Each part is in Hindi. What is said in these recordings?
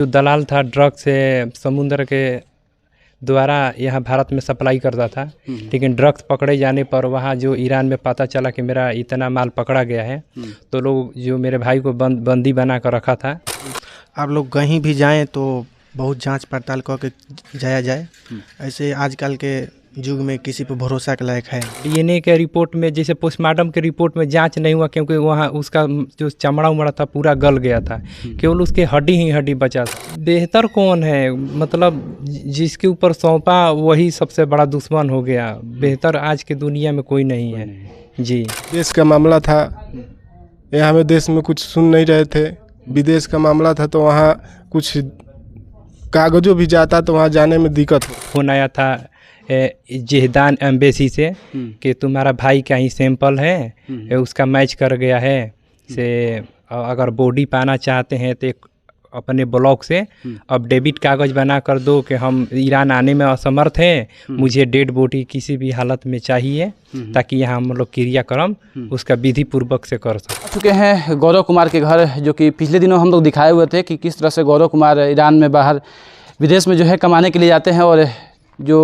जो दलाल था ड्रग से समुद्र के द्वारा यहाँ भारत में सप्लाई करता था, लेकिन ड्रग्स पकड़े जाने पर वहाँ जो ईरान में पता चला कि मेरा इतना माल पकड़ा गया है, तो लोग जो मेरे भाई को बंदी बना कर रखा था। आप लोग कहीं भी जाएं तो बहुत जांच पड़ताल करके जाया जाए। ऐसे आजकल के युग में किसी पर भरोसा के लायक है। डीएनए के रिपोर्ट में जैसे पोस्टमार्टम के रिपोर्ट में जांच नहीं हुआ, क्योंकि वहाँ उसका जो चमड़ा उमड़ा था पूरा गल गया था, केवल उसके हड्डी ही हड्डी बचा था। बेहतर कौन है, मतलब जिसके ऊपर सौंपा वही सबसे बड़ा दुश्मन हो गया। बेहतर आज की दुनिया में कोई नहीं है जी। देश का मामला था, यहाँ में देश में कुछ सुन नहीं रहे थे। विदेश का मामला था तो वहाँ कुछ कागजों भी जाता तो वहाँ जाने में दिक्कत हो। फोन आया था जहदान एम्बेसी से कि तुम्हारा भाई का ही सैंपल है, उसका मैच कर गया है से अगर बॉडी पाना चाहते हैं तो एक अपने ब्लॉक से अब डेबिट कागज़ बना कर दो कि हम ईरान आने में असमर्थ हैं, मुझे डेड बॉडी किसी भी हालत में चाहिए, ताकि यहाँ हम लोग क्रियाक्रम उसका विधि पूर्वक से कर सकें। चुके हैं गौरव कुमार के घर, जो कि पिछले दिनों हम लोग दिखाए हुए थे कि किस तरह से गौरव कुमार ईरान में बाहर विदेश में जो है कमाने के लिए जाते हैं और जो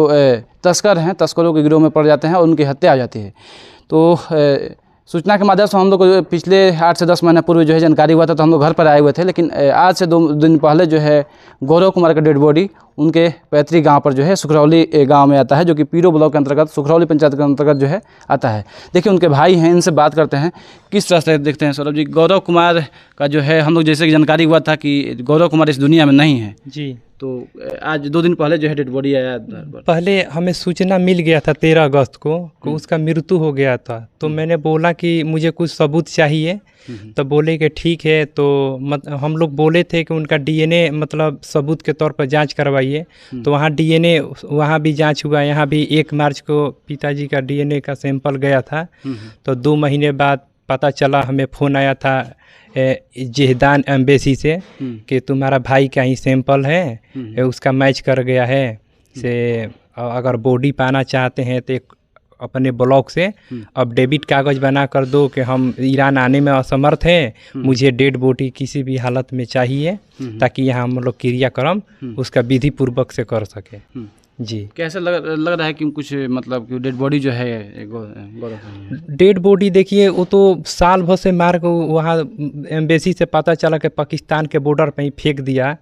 तस्कर हैं, तस्करों के गिरोह में पड़ जाते हैं और उनकी हत्या हो जाती है। तो सूचना के माध्यम से हम लोग को पिछले 8 से 10 महीने पूर्व जो है जानकारी हुआ था, तो हम लोग घर पर आए हुए थे। लेकिन आज से 2 दिन पहले जो है गौरव कुमार का डेड बॉडी उनके पैतृक गांव पर जो है सुखरौली गांव में आता है, जो कि पीरो ब्लॉक के अंतर्गत सुखरौली पंचायत के अंतर्गत जो है आता है। देखिए उनके भाई हैं, इनसे बात करते हैं किस तरह से देखते हैं। सौरभ जी, गौरव कुमार का जो है हम लोग जैसे कि जानकारी हुआ था कि गौरव कुमार इस दुनिया में नहीं है जी, तो आज 2 दिन पहले जो है डेड बॉडी आया। पहले हमें सूचना मिल गया था 13 अगस्त को उसका मृत्यु हो गया था। तो मैंने बोला कि मुझे कुछ सबूत चाहिए, तो बोले कि ठीक है। तो हम लोग बोले थे कि उनका डीएनए मतलब सबूत के तौर पर जांच करवाइए। तो वहाँ डीएनए वहाँ भी जांच हुआ, यहाँ भी 1 मार्च को पिताजी का डीएनए का सैंपल गया था। तो 2 महीने बाद पता चला, हमें फ़ोन आया था जहदान एम्बेसी से कि तुम्हारा भाई का ही सैंपल है, उसका मैच कर गया है से अगर बॉडी पाना चाहते हैं तो एक अपने ब्लॉक से अब डेबिट कागज़ बना कर दो कि हम ईरान आने में असमर्थ हैं, मुझे डेड बॉडी किसी भी हालत में चाहिए, ताकि यहाँ हम लोग क्रियाक्रम उसका विधि पूर्वक से कर सके जी। कैसे लग रहा है कि कुछ मतलब कि डेड बॉडी जो है गौरव डेड बॉडी देखिए, वो तो साल भर से मार को वहाँ एम्बेसी से पता चला कि पाकिस्तान के बॉर्डर पे ही फेंक दिया।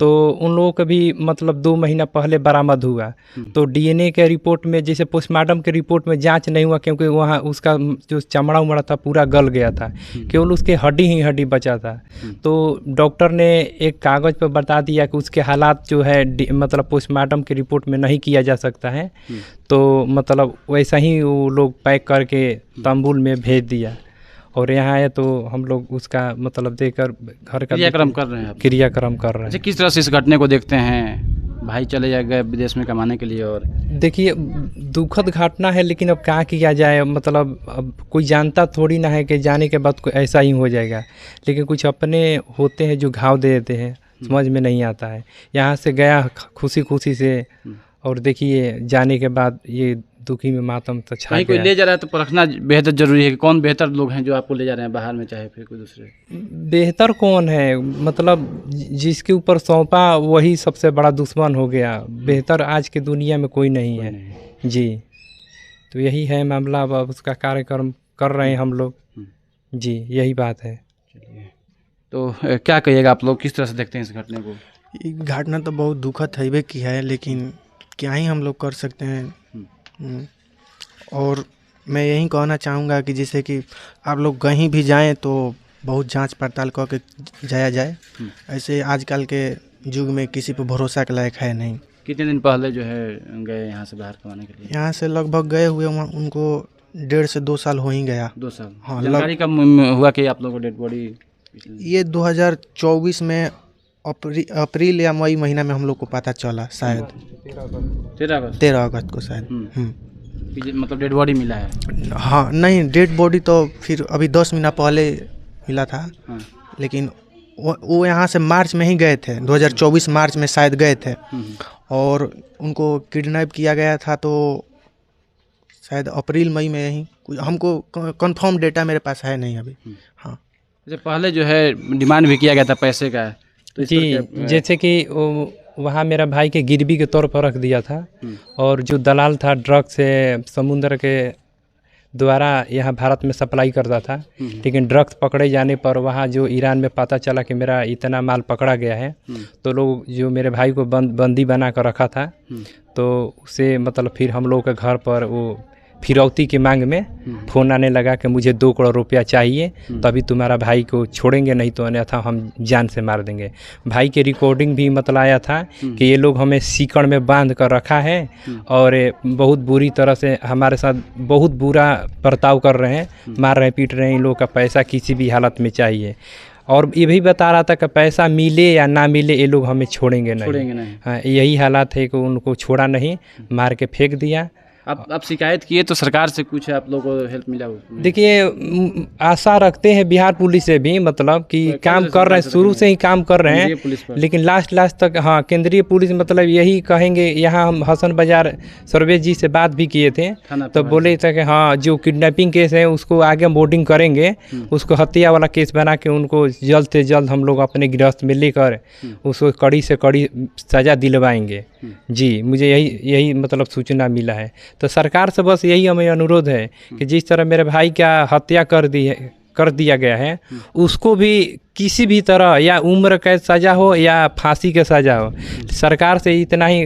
तो उन लोगों का भी मतलब 2 महीना पहले बरामद हुआ। तो डीएनए के रिपोर्ट में जैसे पोस्टमार्टम के रिपोर्ट में जांच नहीं हुआ, क्योंकि वहाँ उसका जो चमड़ा उमड़ा था पूरा गल गया था, केवल उसके हड्डी ही हड्डी बचा था। तो डॉक्टर ने एक कागज़ पर बता दिया कि उसके हालात जो है मतलब पोस्टमार्टम के रिपोर्ट में नहीं किया जा सकता है। तो मतलब वैसा ही वो लोग पैक करके तंबुल में भेज दिया और यहाँ आए तो हम लोग उसका मतलब देकर घर का क्रियाक्रम कर रहे हैं। क्रियाक्रम कर रहे हैं। अच्छा, किस तरह से इस घटने को देखते हैं? भाई चले गए विदेश में कमाने के लिए और देखिए दुखद घटना है, लेकिन अब क्या किया जाए, मतलब अब कोई जानता थोड़ी ना है कि जाने के बाद कोई ऐसा ही हो जाएगा। लेकिन कुछ अपने होते हैं जो घाव दे देते हैं, समझ में नहीं आता है। यहाँ से गया खुशी खुशी से, और देखिए जाने के बाद ये दुखी में मातम तो छा गया। कोई ले जा रहा है तो परखना बेहतर जरूरी है कि कौन बेहतर लोग हैं जो आपको ले जा रहे हैं बाहर में, चाहे फिर कोई दूसरे। बेहतर कौन है, मतलब जिसके ऊपर सौंपा वही सबसे बड़ा दुश्मन हो गया। बेहतर आज की दुनिया में कोई नहीं है जी। तो यही है मामला, अब उसका कार्यक्रम कर रहे हैं हम लोग जी, यही बात है। तो क्या कहिएगा आप लोग, किस तरह से देखते हैं इस घटने को? ये घटना तो बहुत दुखद है की है, लेकिन क्या ही हम लोग कर सकते हैं। और मैं यही कहना चाहूँगा कि जैसे कि आप लोग कहीं भी जाएं तो बहुत जांच पड़ताल करके जाया जाए। ऐसे आजकल के युग में किसी पर भरोसा के लायक है नहीं। कितने दिन पहले जो है गए यहाँ से बाहर कमाने के लिए? यहाँ से लगभग गए हुए वहाँ उनको 1.5 से 2 साल हो ही गया। 2 साल? हाँ। जानकारी कब हुआ कि आप लोगों को डेड बॉडी? ये 2024 में अप्रैल या मई महीना में हम लोग को पता चला, शायद 13 अगस्त को शायद। मतलब डेड बॉडी मिला है? हाँ, नहीं डेड बॉडी तो फिर अभी 10 महीना पहले मिला था। लेकिन वो यहाँ से मार्च में ही गए थे, 2024 मार्च में शायद गए थे, और उनको किडनैप किया गया था। तो शायद अप्रैल मई में ही, हमको कंफर्म डेटा मेरे पास है नहीं अभी। हाँ, जैसे पहले जो है डिमांड भी किया गया था पैसे का, तो इस जी, पर क्या, जैसे कि वहाँ मेरा भाई के गिरवी के तौर पर रख दिया था, और जो दलाल था ड्रग से समुद्र के द्वारा यहाँ भारत में सप्लाई करता था, लेकिन ड्रग्स पकड़े जाने पर वहाँ जो ईरान में पता चला कि मेरा इतना माल पकड़ा गया है, तो लोग जो मेरे भाई को बंदी बना कर रखा था, तो उसे मतलब फिर हम लोग के घर पर वो फिरौती की मांग में फ़ोन आने लगा कि मुझे 2 करोड़ रुपया चाहिए, तभी तुम्हारा भाई को छोड़ेंगे, नहीं तो अन्यथा हम जान से मार देंगे। भाई की रिकॉर्डिंग भी मतलब आया था कि ये लोग हमें सीकड़ में बांध कर रखा है और बहुत बुरी तरह से हमारे साथ बहुत बुरा बर्ताव कर रहे हैं, मार रहे पीट रहे हैं। इन लोगों का पैसा किसी भी हालत में चाहिए, और ये भी बता रहा था कि पैसा मिले या ना मिले ये लोग हमें छोड़ेंगे नहीं। हाँ, यही हालात है कि उनको छोड़ा नहीं, मार के फेंक दिया। आप शिकायत किए तो सरकार से कुछ आप लोगों को हेल्प मिला? देखिए, आशा रखते हैं बिहार पुलिस से भी, मतलब कि काम कर रहे हैं, शुरू से ही काम कर रहे हैं, लेकिन लास्ट तक। हाँ, केंद्रीय पुलिस मतलब यही कहेंगे। यहाँ हम हसन बाजार सर्वेश जी से बात भी किए थे, तो बोले थे कि हाँ, जो किडनैपिंग केस है उसको आगे बोर्डिंग करेंगे, उसको हत्या वाला केस बना के उनको जल्द से जल्द हम लोग अपने गिरफ्त में लेकर उसको कड़ी से कड़ी सज़ा दिलवाएंगे। जी, मुझे यही मतलब सूचना मिला है। तो सरकार से बस यही हमें अनुरोध है कि जिस तरह मेरे भाई का हत्या कर दिया गया है, उसको भी किसी भी तरह या उम्र कैद सज़ा हो या फांसी के सज़ा हो, सरकार से इतना ही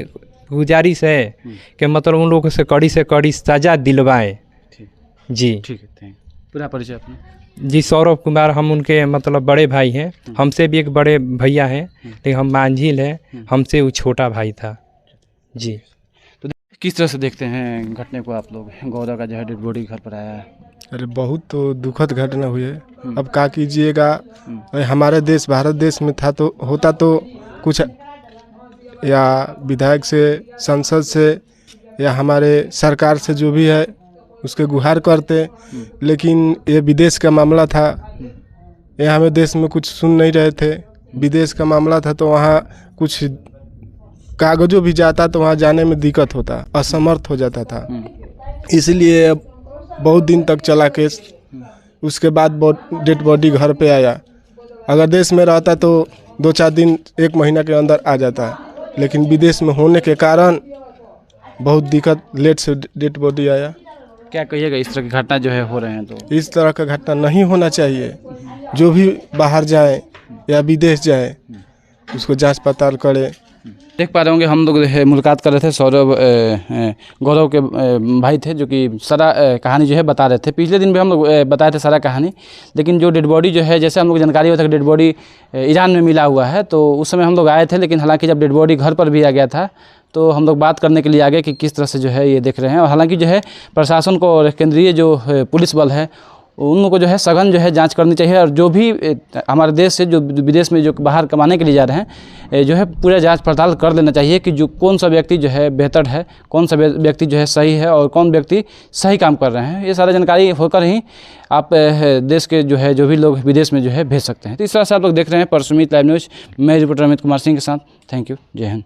गुजारिश है कि मतलब उन लोगों से कड़ी सज़ा दिलवाएं। जी ठीक है, थैंक। पूरा परिचय अपना? जी, सौरभ कुमार, हम उनके मतलब बड़े भाई हैं। हमसे भी एक बड़े भैया हैं, लेकिन हम मांझिल हैं, हमसे वो छोटा भाई था। जी, तो किस तरह से देखते हैं घटने को आप लोग? गौरव का जो है डेड बॉडी घर पर आया है। अरे बहुत तो दुखद घटना हुई है। अब क्या कीजिएगा, हमारे देश भारत देश में था तो होता तो कुछ, या विधायक से, संसद से, या हमारे सरकार से जो भी है उसके गुहार करते, लेकिन ये विदेश का मामला था, ये हमें देश में कुछ सुन नहीं रहे थे। विदेश का मामला था तो वहाँ कुछ कागजों भी जाता तो वहाँ जाने में दिक्कत होता, असमर्थ हो जाता था, इसलिए बहुत दिन तक चला केस। उसके बाद डेड बॉडी घर पे आया। अगर देश में रहता तो 2-4 दिन 1 महीना के अंदर आ जाता है, लेकिन विदेश में होने के कारण बहुत दिक्कत, लेट से डेड बॉडी आया। क्या कहिएगा, इस तरह की घटना जो है हो रहे हैं? तो इस तरह का घटना नहीं होना चाहिए। जो भी बाहर जाए या विदेश जाए उसको जांच पड़ताल करे। देख पा रहे होंगे हम लोग मुलाकात कर रहे थे, सौरभ गौरव के भाई थे, जो कि सारा कहानी जो है बता रहे थे। पिछले दिन भी हम लोग बताए थे सारा कहानी, लेकिन जो डेड बॉडी जो है, जैसे हम लोग जानकारी हुआ था कि डेड बॉडी ईरान में मिला हुआ है, तो उस समय हम लोग आए थे, लेकिन हालांकि जब डेड बॉडी घर पर भी आ गया था तो हम लोग बात करने के लिए आ गए कि किस तरह से जो है ये देख रहे हैं। और हालांकि जो है प्रशासन को और केंद्रीय जो पुलिस बल है उन लोगों को जो है सघन जो है जांच करनी चाहिए, और जो भी हमारे देश से जो विदेश में जो बाहर कमाने के लिए जा रहे हैं जो है पूरा जांच पड़ताल कर लेना चाहिए कि जो कौन सा व्यक्ति जो है बेहतर है, कौन सा व्यक्ति जो है सही है और कौन व्यक्ति सही काम कर रहे हैं। ये सारा जानकारी होकर ही आप देश के जो है जो भी लोग विदेश में जो है भेज सकते हैं। तो इस तरह से आप लोग देख रहे हैं परसुमित लाइव न्यूज़। मैं रिपोर्टर अमित कुमार सिंह के साथ। Thank you. जय हिंद।